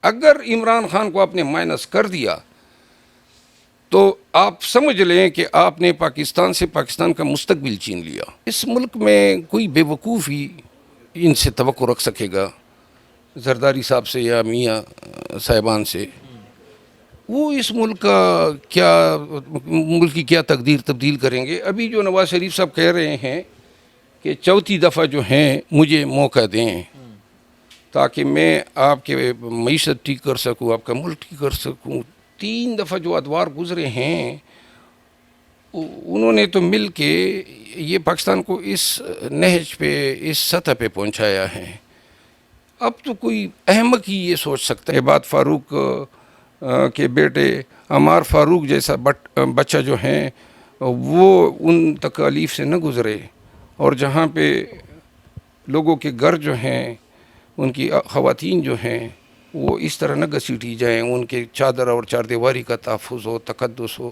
اگر عمران خان کو آپ نے مائنس کر دیا تو آپ سمجھ لیں کہ آپ نے پاکستان سے پاکستان کا مستقبل چھین لیا. اس ملک میں کوئی بے وقوف ہی ان سے توقع رکھ سکے گا، زرداری صاحب سے یا میاں صاحبان سے. وہ اس ملک کا ملک کی کیا تقدیر تبدیل کریں گے. ابھی جو نواز شریف صاحب کہہ رہے ہیں کہ چوتھی دفعہ جو ہیں مجھے موقع دیں تاکہ میں آپ کے معیشت ٹھیک کر سکوں، آپ کا ملک ٹھیک کر سکوں. 3 دفعہ جو ادوار گزرے ہیں انہوں نے تو مل کے یہ پاکستان کو اس نہج پہ، اس سطح پہ پہنچایا ہے. اب تو کوئی احمق ہی یہ سوچ سکتا ہے عباد فاروق کے بیٹے عمار فاروق جیسا بچہ جو ہیں وہ ان تکالیف سے نہ گزرے، اور جہاں پہ لوگوں کے گھر جو ہیں، ان کی خواتین جو ہیں وہ اس طرح نہ گھسیٹی جائیں، ان کے چادر اور چاردیواری کا تحفظ ہو، تقدس ہو.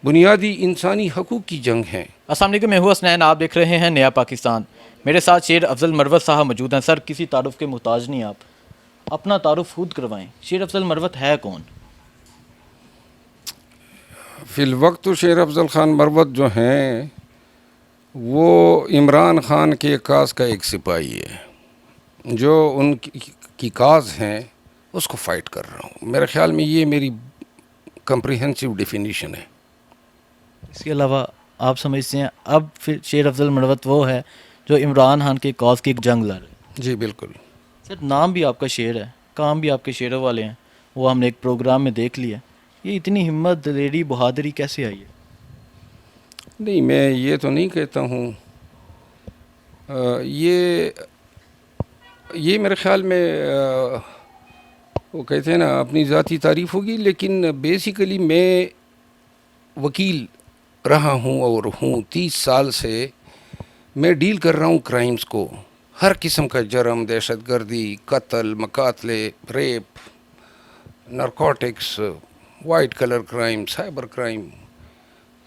بنیادی انسانی حقوق کی جنگ ہے. السلام علیکم، میں ہوں حسنین، آپ دیکھ رہے ہیں نیا پاکستان. میرے ساتھ شیر افضل مروت صاحب موجود ہیں. سر، کسی تعارف کے محتاج نہیں، آپ اپنا تعارف خود کروائیں. شیر افضل مروت ہے کون؟ فی الوقت تو شیر افضل خان مروت جو ہیں وہ عمران خان کے کاز کا ایک سپاہی ہے، جو ان کی کاز ہیں اس کو فائٹ کر رہا ہوں. میرے خیال میں یہ میری کمپریہنسو ڈیفینیشن ہے. اس کے علاوہ آپ سمجھتے ہیں اب پھر شیر افضل مروت وہ ہے جو عمران خان کے کاز کی ایک جنگ لڑ رہے ہیں؟ جی بالکل. سر، نام بھی آپ کا شیر ہے، کام بھی آپ کے شیروں والے ہیں، وہ ہم نے ایک پروگرام میں دیکھ لیا. یہ اتنی ہمت، دلیری، بہادری کیسے آئی ہے؟ نہیں، میں یہ تو نہیں کہتا ہوں. یہ میرے خیال میں وہ کہتے ہیں نا اپنی ذاتی تعریف ہوگی، لیکن بیسیکلی میں وکیل رہا ہوں اور ہوں. 30 سال سے میں ڈیل کر رہا ہوں کرائمز کو، ہر قسم کا جرم، دہشت گردی، قتل، مقاتلے، rape, narcotics, white collar crime, cyber crime.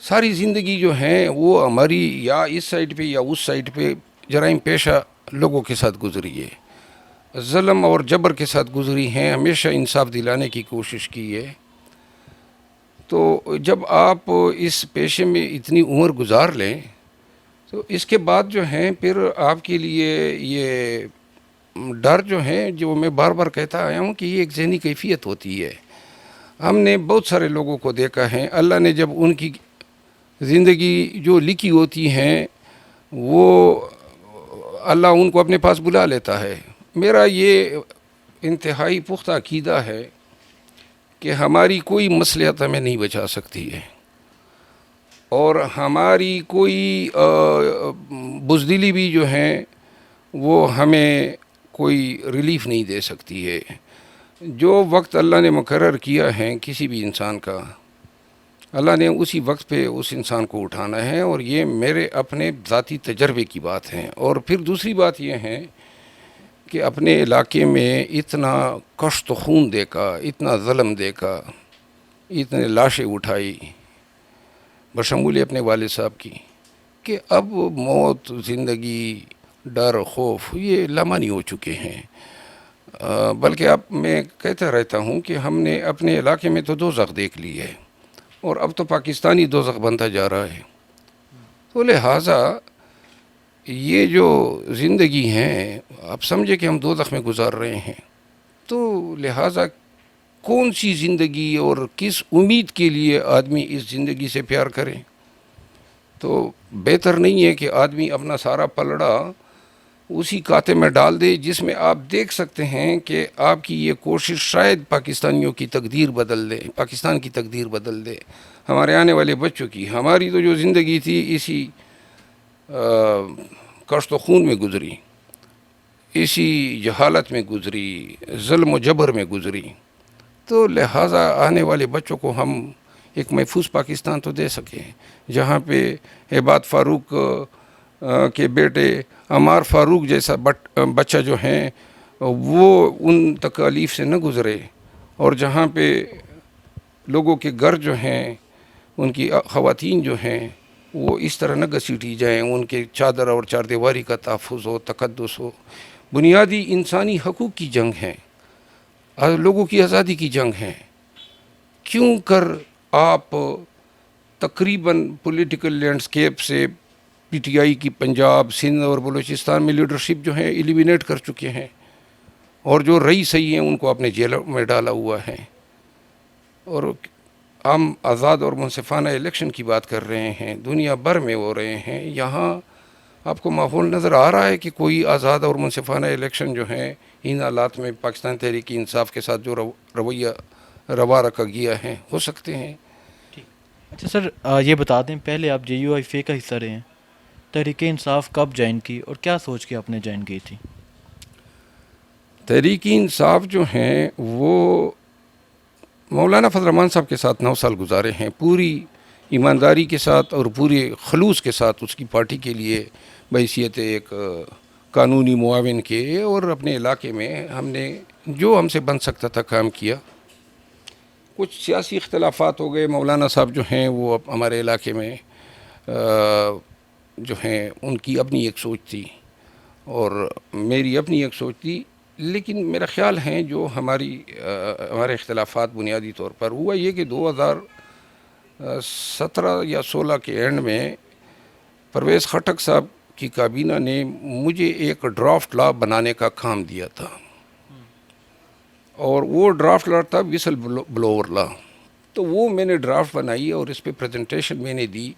ساری زندگی جو ہیں وہ ہماری یا اس سائڈ پہ یا اس سائڈ پہ جرائم پیشہ لوگوں کے ساتھ گزری ہے، ظلم اور جبر کے ساتھ گزری ہیں. ہمیشہ انصاف دلانے کی کوشش کی ہے. تو جب آپ اس پیشے میں اتنی عمر گزار لیں تو اس کے بعد جو ہیں پھر آپ کے لیے یہ ڈر جو ہے، جو میں بار بار کہتا آیا ہوں کہ یہ ایک ذہنی کیفیت ہوتی ہے. ہم نے بہت سارے لوگوں کو دیکھا ہے، اللہ نے جب ان کی زندگی جو لکھی ہوتی ہیں وہ اللہ ان کو اپنے پاس بلا لیتا ہے. میرا یہ انتہائی پختہ عقیدہ ہے کہ ہماری کوئی مصلحت ہمیں نہیں بچا سکتی ہے، اور ہماری کوئی بزدلی بھی جو ہیں وہ ہمیں کوئی ریلیف نہیں دے سکتی ہے. جو وقت اللہ نے مقرر کیا ہے کسی بھی انسان کا، اللہ نے اسی وقت پہ اس انسان کو اٹھانا ہے. اور یہ میرے اپنے ذاتی تجربے کی بات ہے. اور پھر دوسری بات یہ ہے کہ اپنے علاقے میں اتنا کشت و خون دیکھا، اتنا ظلم دیکھا، اتنے لاشیں اٹھائی بشمول اپنے والد صاحب کی، کہ اب موت، زندگی، ڈر، خوف یہ لمحانی ہو چکے ہیں. بلکہ اب میں کہتا رہتا ہوں کہ ہم نے اپنے علاقے میں تو دوزخ دیکھ لی ہے، اور اب تو پاکستانی دوزخ بنتا جا رہا ہے. تو لہٰذا یہ جو زندگی ہیں، آپ سمجھے کہ ہم دوزخ میں گزار رہے ہیں. تو لہٰذا کون سی زندگی اور کس امید کے لیے آدمی اس زندگی سے پیار کرے؟ تو بہتر نہیں ہے کہ آدمی اپنا سارا پلڑا اسی کاتے میں ڈال دے جس میں آپ دیکھ سکتے ہیں کہ آپ کی یہ کوشش شاید پاکستانیوں کی تقدیر بدل دے، پاکستان کی تقدیر بدل دے، ہمارے آنے والے بچوں کی. ہماری تو جو زندگی تھی اسی کشت و خون میں گزری، اسی جہالت میں گزری، ظلم و جبر میں گزری. تو لہٰذا آنے والے بچوں کو ہم ایک محفوظ پاکستان تو دے سکیں، جہاں پہ عباد فاروق کے بیٹے عمار فاروق جیسا بچہ جو ہیں وہ ان تکالیف سے نہ گزرے، اور جہاں پہ لوگوں کے گھر جو ہیں، ان کی خواتین جو ہیں وہ اس طرح نہ گھسیٹی جائیں، ان کے چادر اور چاردیواری کا تحفظ ہو، تقدس ہو. بنیادی انسانی حقوق کی جنگ ہے. لوگوں کی آزادی کی جنگ ہے. کیوں کر آپ تقریباً پولیٹیکل لینڈسکیپ سے پی ٹی آئی کی پنجاب، سندھ اور بلوچستان میں لیڈرشپ جو ہے ایلیمینیٹ کر چکے ہیں، اور جو رئی صحیح ہیں ان کو اپنے جیلوں میں ڈالا ہوا ہے. اور ہم آزاد اور منصفانہ الیکشن کی بات کر رہے ہیں، دنیا بھر میں ہو رہے ہیں. یہاں آپ کو ماحول نظر آ رہا ہے کہ کوئی آزاد اور منصفانہ الیکشن جو ہیں ان حالات میں پاکستان تحریک انصاف کے ساتھ جو رویہ روا رکھا گیا ہے ہو سکتے ہیں؟ اچھا سر، یہ بتا دیں، پہلے آپ جے یو آئی فے کا حصہ رہے ہیں، تحریک انصاف کب جوائن کی اور کیا سوچ کے آپ نے جوائن کی تھی؟ تحریک انصاف جو ہیں وہ مولانا فضل الرحمان صاحب کے ساتھ 9 سال گزارے ہیں، پوری ایمانداری کے ساتھ اور پورے خلوص کے ساتھ اس کی پارٹی کے لیے بحیثیت ایک قانونی معاون کے، اور اپنے علاقے میں ہم نے جو ہم سے بن سکتا تھا کام کیا. کچھ سیاسی اختلافات ہو گئے، مولانا صاحب جو ہیں وہ ہمارے علاقے میں جو ہیں ان کی اپنی ایک سوچ تھی اور میری اپنی ایک سوچ تھی، لیکن میرا خیال ہے جو ہمارے اختلافات بنیادی طور پر ہوا یہ کہ 2017 یا 16 کے اینڈ میں پرویز خٹک صاحب کی کابینہ نے مجھے ایک ڈرافٹ لا بنانے کا کام دیا تھا، اور وہ ڈرافٹ لا تھا وسل بلوور لا. تو وہ میں نے ڈرافٹ بنائی اور اس پہ پریزنٹیشن میں نے دی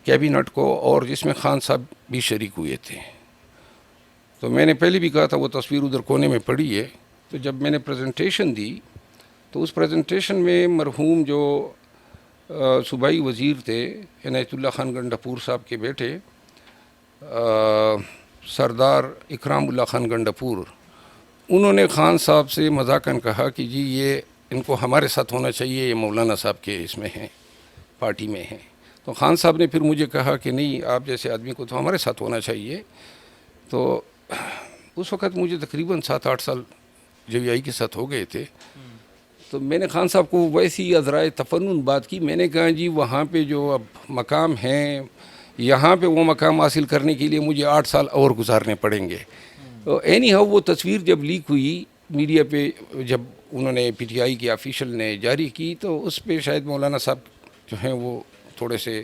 کیبینٹ کو، اور جس میں خان صاحب بھی شریک ہوئے تھے. تو میں نے پہلے بھی کہا تھا، وہ تصویر ادھر کونے میں پڑی ہے. تو جب میں نے پریزنٹیشن دی تو اس پریزنٹیشن میں مرحوم جو صوبائی وزیر تھے عنایت اللہ خان گنڈاپور صاحب کے بیٹے سردار اکرام اللہ خان گنڈاپور، انہوں نے خان صاحب سے مذاقاً کہا کہ جی یہ ان کو ہمارے ساتھ ہونا چاہیے، یہ مولانا صاحب کے اس میں ہیں، پارٹی میں ہیں. تو خان صاحب نے پھر مجھے کہا کہ نہیں، آپ جیسے آدمی کو تو ہمارے ساتھ ہونا چاہیے. تو اس وقت مجھے تقریباً 7-8 سال جے وی آئی کے ساتھ ہو گئے تھے. تو میں نے خان صاحب کو ویسی عذرائے تفنن بات کی. میں نے کہا جی وہاں پہ جو اب مقام ہیں، یہاں پہ وہ مقام حاصل کرنے کے لیے مجھے 8 سال اور گزارنے پڑیں گے. تو اینی ہاؤ وہ تصویر جب لیک ہوئی میڈیا پہ، جب انہوں نے پی ٹی آئی کے آفیشل نے جاری کی، تو اس پہ شاید مولانا صاحب جو ہیں وہ تھوڑے سے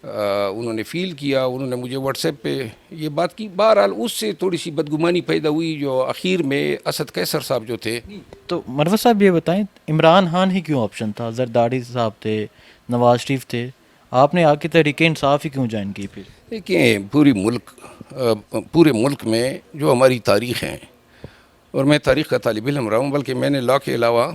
انہوں نے فیل کیا. انہوں نے مجھے واٹس ایپ پہ یہ بات کی. بہرحال اس سے تھوڑی سی بدگمانی پیدا ہوئی، جو اخیر میں اسد قیصر صاحب جو تھے. تو مروت صاحب یہ بتائیں، عمران خان ہی کیوں آپشن تھا؟ زرداری صاحب تھے، نواز شریف تھے، آپ نے آ کے تحریک انصاف ہی کیوں جوائن کی پھر؟ دیکھیں پورے ملک میں جو ہماری تاریخ ہیں، اور میں تاریخ کا طالب علم رہا ہوں، بلکہ میں نے لا کے علاوہ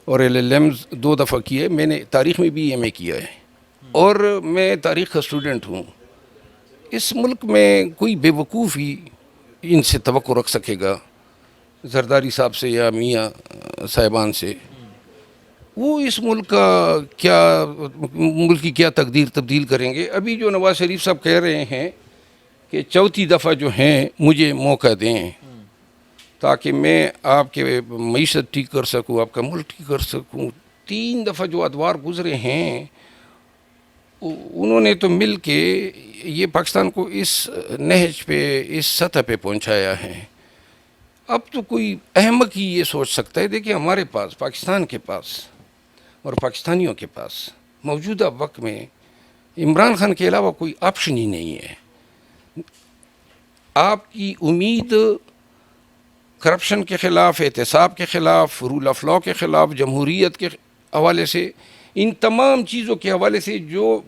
اور ایل ایل ایمز 2 دفعہ کیے. میں نے تاریخ میں بھی ایم اے کیا ہے، اور میں تاریخ کا اسٹوڈنٹ ہوں. اس ملک میں کوئی بے وقوف ہی ان سے توقع رکھ سکے گا، زرداری صاحب سے یا میاں صاحبان سے. وہ اس ملک کا ملک کی کیا تقدیر تبدیل کریں گے. ابھی جو نواز شریف صاحب کہہ رہے ہیں کہ 4تھی دفعہ جو ہیں مجھے موقع دیں تاکہ میں آپ کے معیشت ٹھیک کر سکوں، آپ کا ملک ٹھیک کر سکوں. 3 دفعہ جو ادوار گزرے ہیں، انہوں نے تو مل کے یہ پاکستان کو اس نہج پہ، اس سطح پہ پہنچایا ہے. اب تو کوئی احمق ہی یہ سوچ سکتا ہے. دیکھیں ہمارے پاس، پاکستان کے پاس اور پاکستانیوں کے پاس موجودہ وقت میں عمران خان کے علاوہ کوئی آپشن ہی نہیں ہے. آپ کی امید کرپشن کے خلاف، احتساب کے خلاف، رول آف لا کے خلاف، جمہوریت کے حوالے سے، ان تمام چیزوں کے حوالے سے جو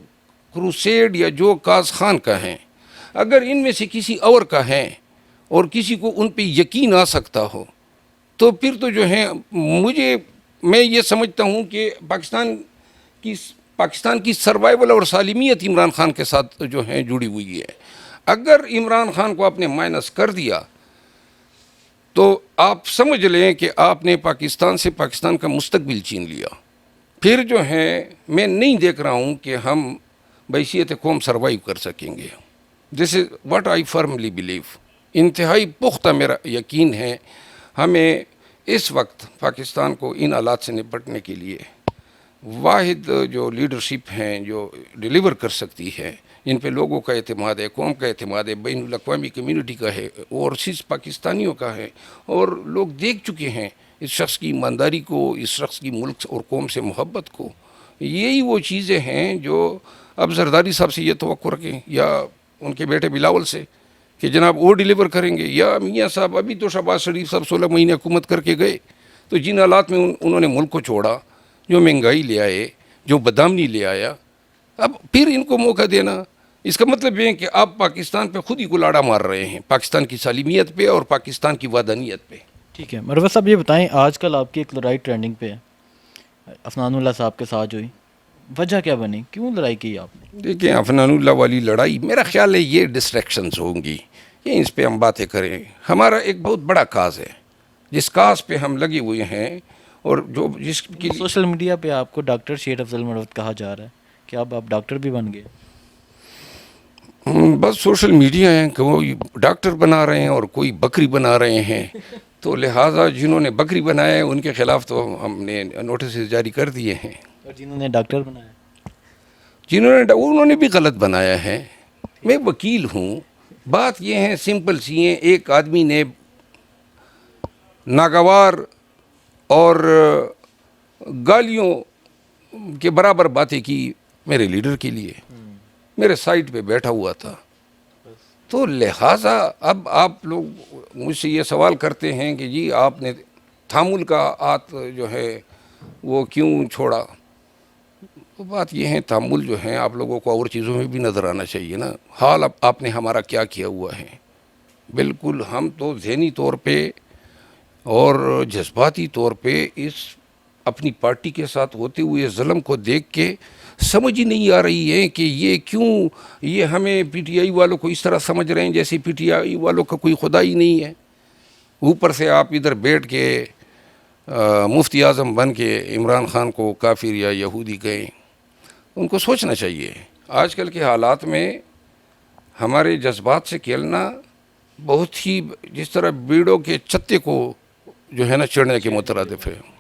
کروسیڈ یا جو کاز خان کا ہیں، اگر ان میں سے کسی اور کا ہے اور کسی کو ان پہ یقین آ سکتا ہو، تو پھر تو جو ہے میں یہ سمجھتا ہوں کہ پاکستان کی سروائیول اور سالمیت عمران خان کے ساتھ جو ہے جڑی ہوئی ہے. اگر عمران خان کو آپ نے مائنس کر دیا تو آپ سمجھ لیں کہ آپ نے پاکستان سے پاکستان کا مستقبل چھین لیا. پھر جو ہے میں نہیں دیکھ رہا ہوں کہ ہم بحیثیت قوم سروائیو کر سکیں گے. This is what I firmly believe. انتہائی پختہ میرا یقین ہے ہمیں اس وقت پاکستان کو ان حالات سے نپٹنے کے لیے واحد جو لیڈرشپ ہیں جو ڈیلیور کر سکتی ہے، جن پہ لوگوں کا اعتماد ہے، قوم کا اعتماد ہے، بین الاقوامی کمیونٹی کا ہے، اور صرف پاکستانیوں کا ہے. اور لوگ دیکھ چکے ہیں اس شخص کی ایمانداری کو، اس شخص کی ملک اور قوم سے محبت کو. یہی وہ چیزیں ہیں جو اب زرداری صاحب سے یہ توقع رکھیں یا ان کے بیٹے بلاول سے کہ جناب وہ ڈیلیور کریں گے، یا میاں صاحب ابھی تو شہباز شریف صاحب 16 مہینے حکومت کر کے گئے، تو جن حالات میں انہوں نے ملک کو چھوڑا، جو مہنگائی لے آئے، جو بدامنی لے آیا، اب پھر ان کو موقع دینا، اس کا مطلب یہ ہے کہ آپ پاکستان پہ خود ہی گلاڑا مار رہے ہیں، پاکستان کی سالمیت پہ اور پاکستان کی وحدانیت پہ. ٹھیک ہے مروت صاحب، یہ بتائیں آج کل آپ کی ایک لڑائی ٹرینڈنگ پہ ہے عفنان اللہ صاحب کے ساتھ ہوئی، وجہ کیا بنی، کیوں لڑائی کی آپ نے؟ دیکھیں عفنان اللہ والی لڑائی میرا خیال ہے یہ ڈسٹریکشنز ہوں گی، یہ اس پہ ہم باتیں کریں. ہمارا ایک بہت بڑا کاز ہے جس کاز پہ ہم لگے ہوئے ہیں، اور جو جس کی سوشل میڈیا پہ آپ کو ڈاکٹر شیر افضل مروت کہا جا رہا ہے کہ اب آپ ڈاکٹر بھی بن گئے. بس سوشل میڈیا ہیں کہ وہ ڈاکٹر بنا رہے ہیں اور کوئی بکری بنا رہے ہیں، تو لہٰذا جنہوں نے بکری بنایا ہے ان کے خلاف تو ہم نے نوٹسز جاری کر دیے ہیں، اور جنہوں نے ڈاکٹر بنایا انہوں نے بھی غلط بنایا ہے. میں وکیل ہوں، بات یہ ہے سمپل سی ہے، ایک آدمی نے ناگوار اور گالیوں کے برابر باتیں کی میرے لیڈر کے لیے، میرے سائٹ پہ بیٹھا ہوا تھا، تو لہٰذا اب آپ لوگ مجھ سے یہ سوال کرتے ہیں کہ جی آپ نے تحمل کا ہاتھ جو ہے وہ کیوں چھوڑا. تو بات یہ ہے تحمل جو ہے آپ لوگوں کو اور چیزوں میں بھی نظر آنا چاہیے نا. حال اب آپ نے ہمارا کیا کیا ہوا ہے، بالکل ہم تو ذہنی طور پہ اور جذباتی طور پہ اس اپنی پارٹی کے ساتھ ہوتے ہوئے ظلم کو دیکھ کے سمجھ ہی نہیں آ رہی ہے کہ یہ کیوں، یہ ہمیں پی ٹی آئی والوں کو اس طرح سمجھ رہے ہیں جیسے پی ٹی آئی والوں کا کوئی خدا ہی نہیں ہے. اوپر سے آپ ادھر بیٹھ کے مفتی اعظم بن کے عمران خان کو کافر یا یہودی کہیں. ان کو سوچنا چاہیے آج کل کے حالات میں ہمارے جذبات سے کھیلنا بہت ہی جس طرح بیڑوں کے چتے کو جو ہے نا چڑھنے کے مترادف ہے.